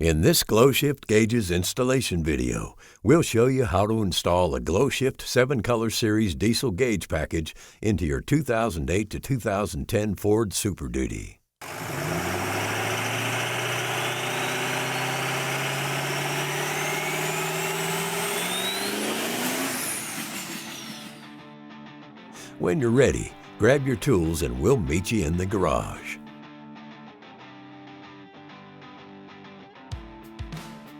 In this GlowShift gauges installation video, we'll show you how to install a GlowShift 7-color series diesel gauge package into your 2008 to 2010 Ford Super Duty. When you're ready, grab your tools and we'll meet you in the garage.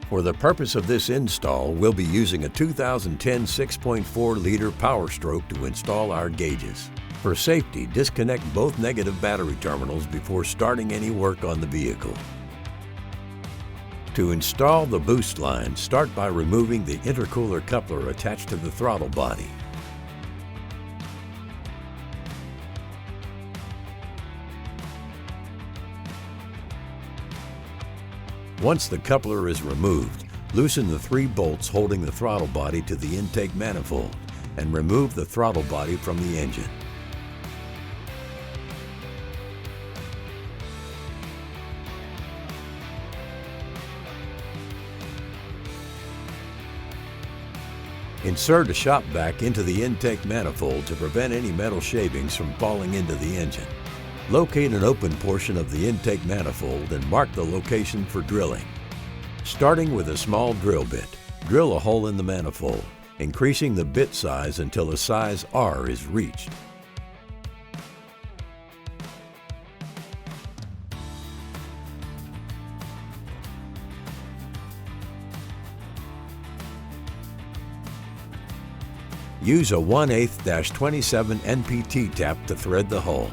For the purpose of this install, we'll be using a 2010 6.4-liter Power Stroke to install our gauges. For safety, disconnect both negative battery terminals before starting any work on the vehicle. To install the boost line, start by removing the intercooler coupler attached to the throttle body. Once the coupler is removed, loosen the 3 bolts holding the throttle body to the intake manifold and remove the throttle body from the engine. Insert a shop vac into the intake manifold to prevent any metal shavings from falling into the engine. Locate an open portion of the intake manifold and mark the location for drilling. Starting with a small drill bit, drill a hole in the manifold, increasing the bit size until a size R is reached. Use a 1/8-27 NPT tap to thread the hole.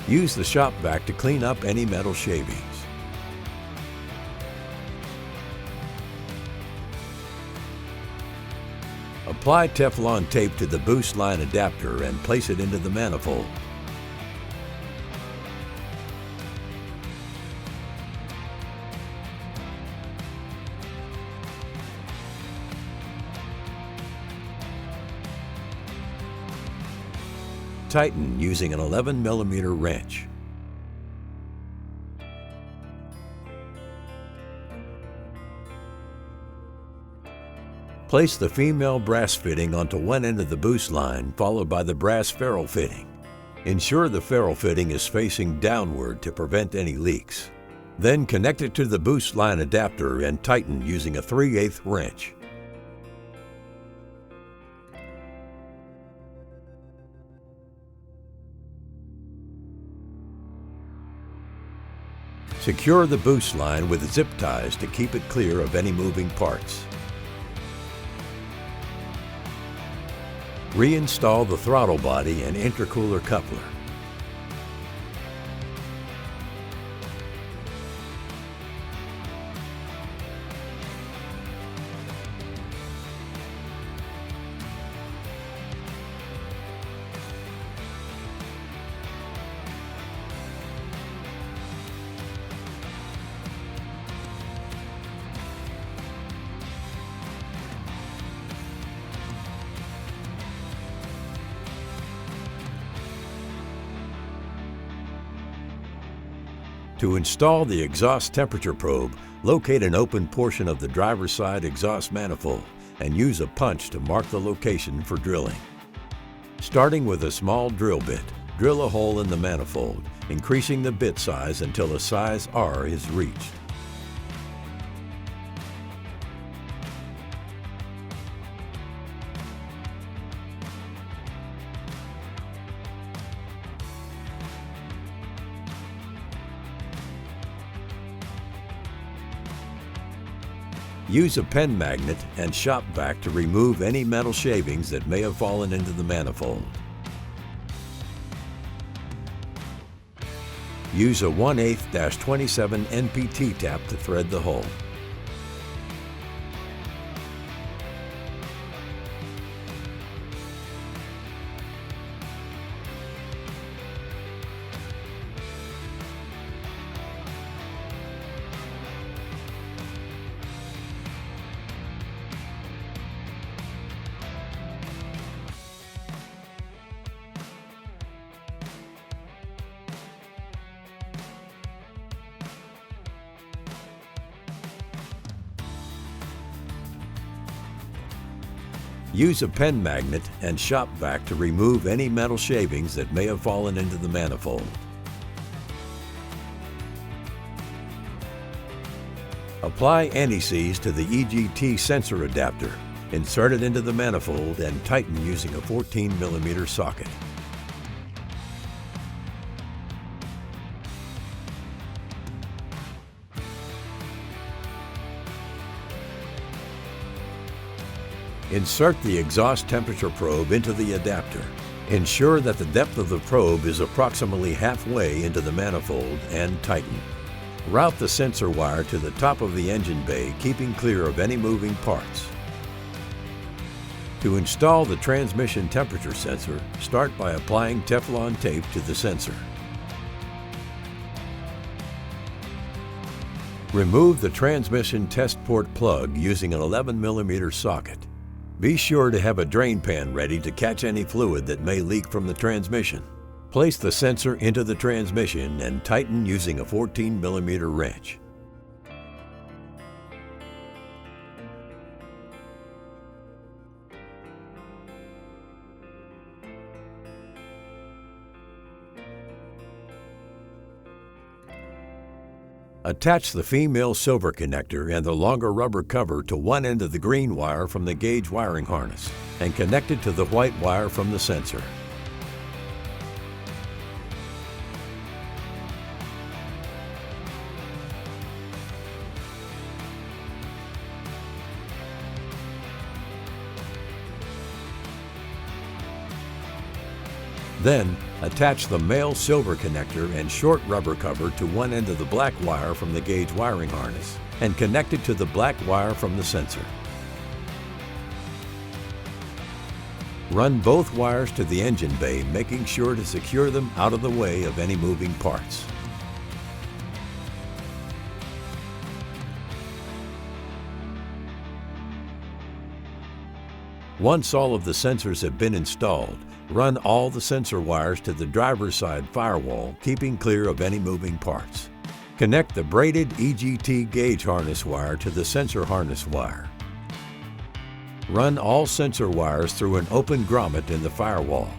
Use the shop vac to clean up any metal shavings. Apply Teflon tape to the boost line adapter and place it into the manifold. Tighten using an 11mm wrench. Place the female brass fitting onto one end of the boost line, followed by the brass ferrule fitting. Ensure the ferrule fitting is facing downward to prevent any leaks. Then connect it to the boost line adapter and tighten using a 3/8 wrench. Secure the boost line with zip ties to keep it clear of any moving parts. Reinstall the throttle body and intercooler coupler. To install the exhaust temperature probe, locate an open portion of the driver's side exhaust manifold and use a punch to mark the location for drilling. Starting with a small drill bit, drill a hole in the manifold, increasing the bit size until a size R is reached. Use a pen magnet and shop vac to remove any metal shavings that may have fallen into the manifold. Use a 1/8-27 NPT tap to thread the hole. Use a pen magnet and shop vac to remove any metal shavings that may have fallen into the manifold. Apply anti-seize to the EGT sensor adapter. Insert it into the manifold and tighten using a 14mm socket. Insert the exhaust temperature probe into the adapter. Ensure that the depth of the probe is approximately halfway into the manifold and tighten. Route the sensor wire to the top of the engine bay, keeping clear of any moving parts. To install the transmission temperature sensor, start by applying Teflon tape to the sensor. Remove the transmission test port plug using an 11mm socket. Be sure to have a drain pan ready to catch any fluid that may leak from the transmission. Place the sensor into the transmission and tighten using a 14mm wrench. Attach the female silver connector and the longer rubber cover to one end of the green wire from the gauge wiring harness and connect it to the white wire from the sensor. Then, attach the male silver connector and short rubber cover to one end of the black wire from the gauge wiring harness and connect it to the black wire from the sensor. Run both wires to the engine bay, making sure to secure them out of the way of any moving parts. Once all of the sensors have been installed, run all the sensor wires to the driver's side firewall, keeping clear of any moving parts. Connect the braided EGT gauge harness wire to the sensor harness wire. Run all sensor wires through an open grommet in the firewall.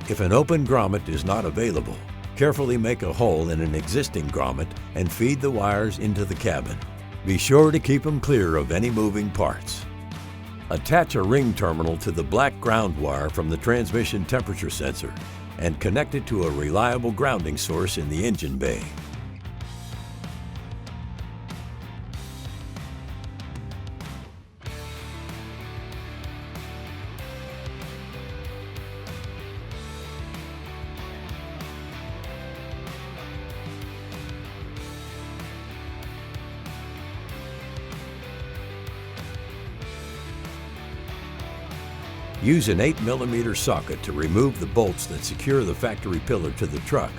If an open grommet is not available, carefully make a hole in an existing grommet and feed the wires into the cabin. Be sure to keep them clear of any moving parts. Attach a ring terminal to the black ground wire from the transmission temperature sensor and connect it to a reliable grounding source in the engine bay. Use an 8mm socket to remove the bolts that secure the factory pillar to the truck.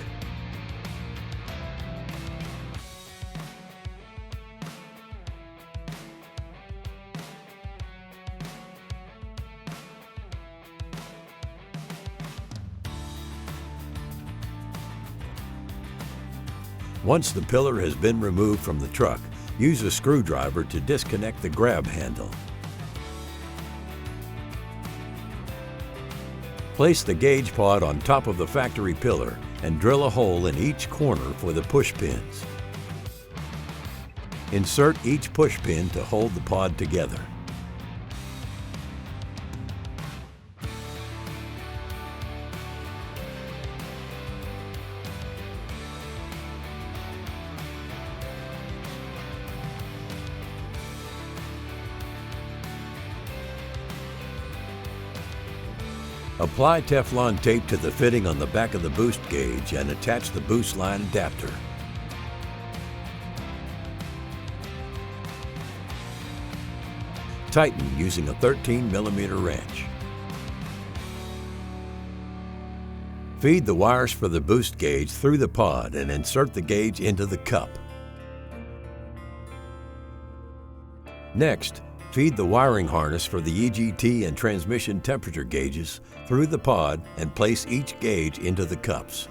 Once the pillar has been removed from the truck, use a screwdriver to disconnect the grab handle. Place the gauge pod on top of the factory pillar and drill a hole in each corner for the push pins. Insert each push pin to hold the pod together. Apply Teflon tape to the fitting on the back of the boost gauge and attach the boost line adapter. Tighten using a 13mm wrench. Feed the wires for the boost gauge through the pod and insert the gauge into the cup. Next, feed the wiring harness for the EGT and transmission temperature gauges through the pod and place each gauge into the cups.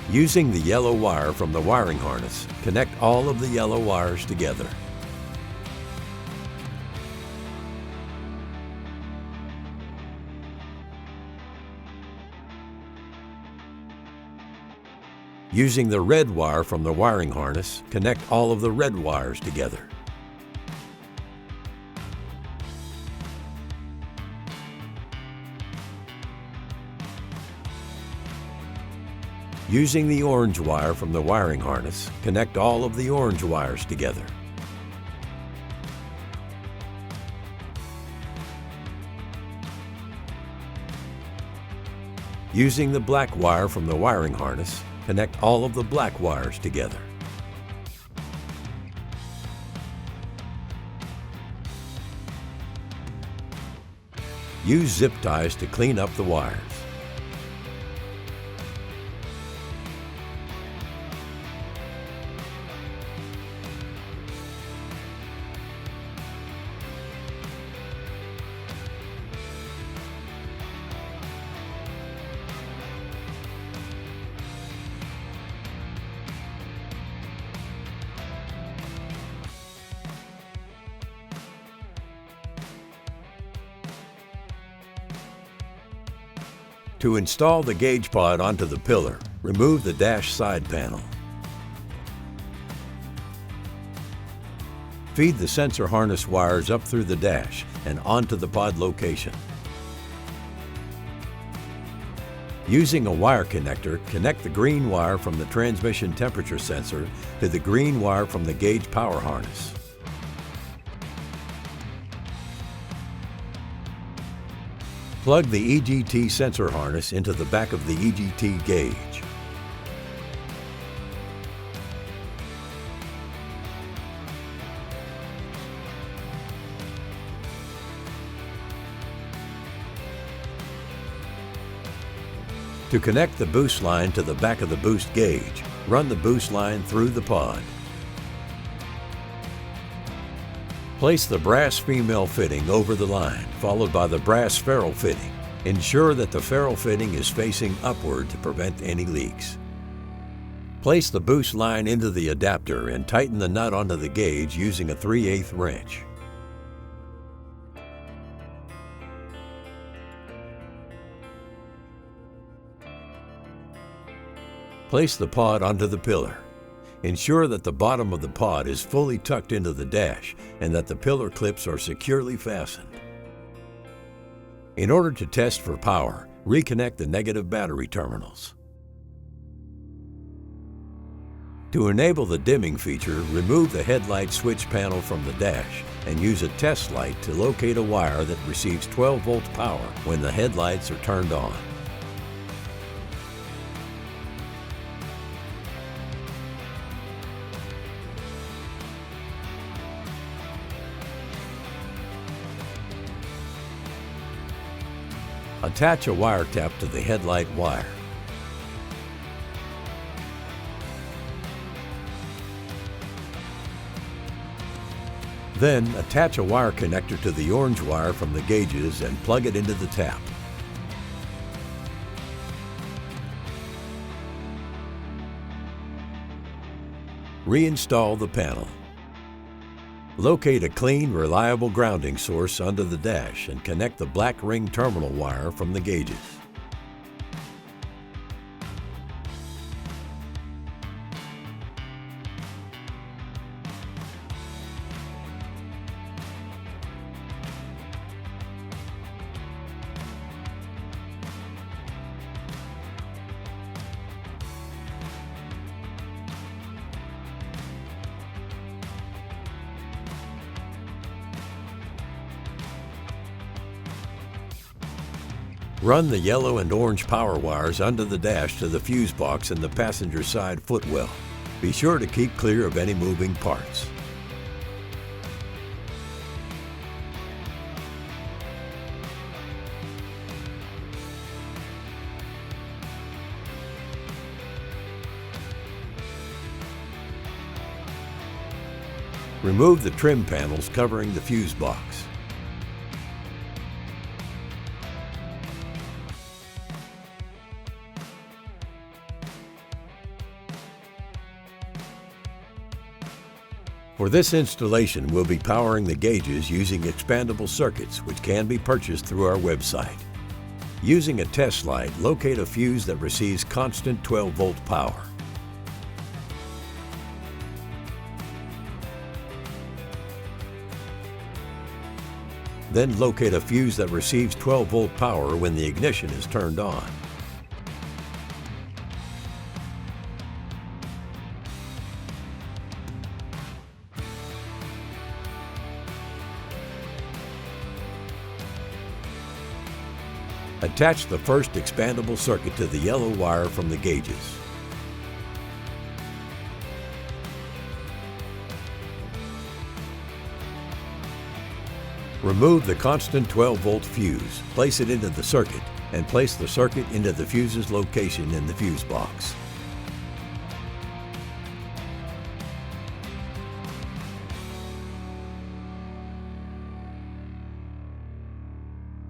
Using the yellow wire from the wiring harness, connect all of the yellow wires together. Using the red wire from the wiring harness, connect all of the red wires together. Using the orange wire from the wiring harness, connect all of the orange wires together. Using the black wire from the wiring harness, connect all of the black wires together. Use zip ties to clean up the wires. To install the gauge pod onto the pillar, remove the dash side panel. Feed the sensor harness wires up through the dash and onto the pod location. Using a wire connector, connect the green wire from the transmission temperature sensor to the green wire from the gauge power harness. Plug the EGT sensor harness into the back of the EGT gauge. To connect the boost line to the back of the boost gauge, run the boost line through the pod. Place the brass female fitting over the line, followed by the brass ferrule fitting. Ensure that the ferrule fitting is facing upward to prevent any leaks. Place the boost line into the adapter and tighten the nut onto the gauge using a 3/8 wrench. Place the pod onto the pillar. Ensure that the bottom of the pod is fully tucked into the dash and that the pillar clips are securely fastened. In order to test for power, reconnect the negative battery terminals. To enable the dimming feature, remove the headlight switch panel from the dash and use a test light to locate a wire that receives 12 volts power when the headlights are turned on. Attach a wire tap to the headlight wire. Then, attach a wire connector to the orange wire from the gauges and plug it into the tap. Reinstall the panel. Locate a clean, reliable grounding source under the dash and connect the black ring terminal wire from the gauges. Run the yellow and orange power wires under the dash to the fuse box in the passenger side footwell. Be sure to keep clear of any moving parts. Remove the trim panels covering the fuse box. For this installation, we'll be powering the gauges using expandable circuits, which can be purchased through our website. Using a test light, locate a fuse that receives constant 12-volt power. Then locate a fuse that receives 12-volt power when the ignition is turned on. Attach the first expandable circuit to the yellow wire from the gauges. Remove the constant 12-volt fuse, place it into the circuit, and place the circuit into the fuse's location in the fuse box.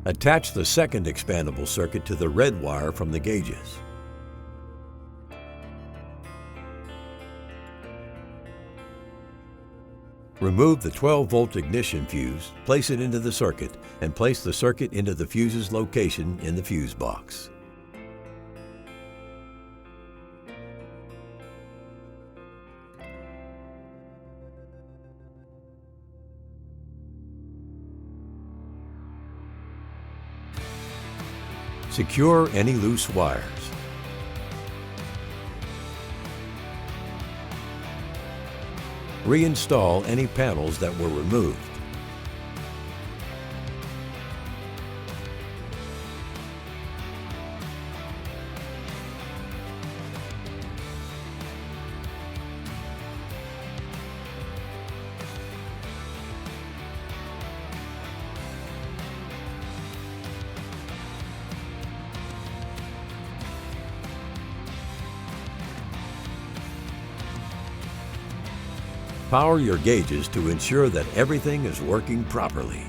Attach the second expandable circuit to the red wire from the gauges. Remove the 12-volt ignition fuse, place it into the circuit, and place the circuit into the fuse's location in the fuse box. Secure any loose wires. Reinstall any panels that were removed. Power your gauges to ensure that everything is working properly.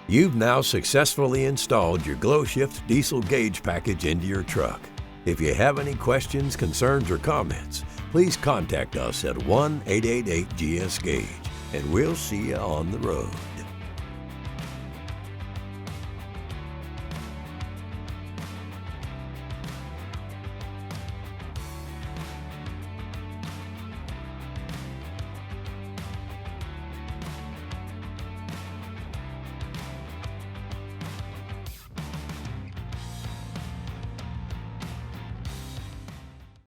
You've now successfully installed your GlowShift diesel gauge package into your truck. If you have any questions, concerns, or comments, please contact us at 1-888-GS-GAUGE, and we'll see you on the road.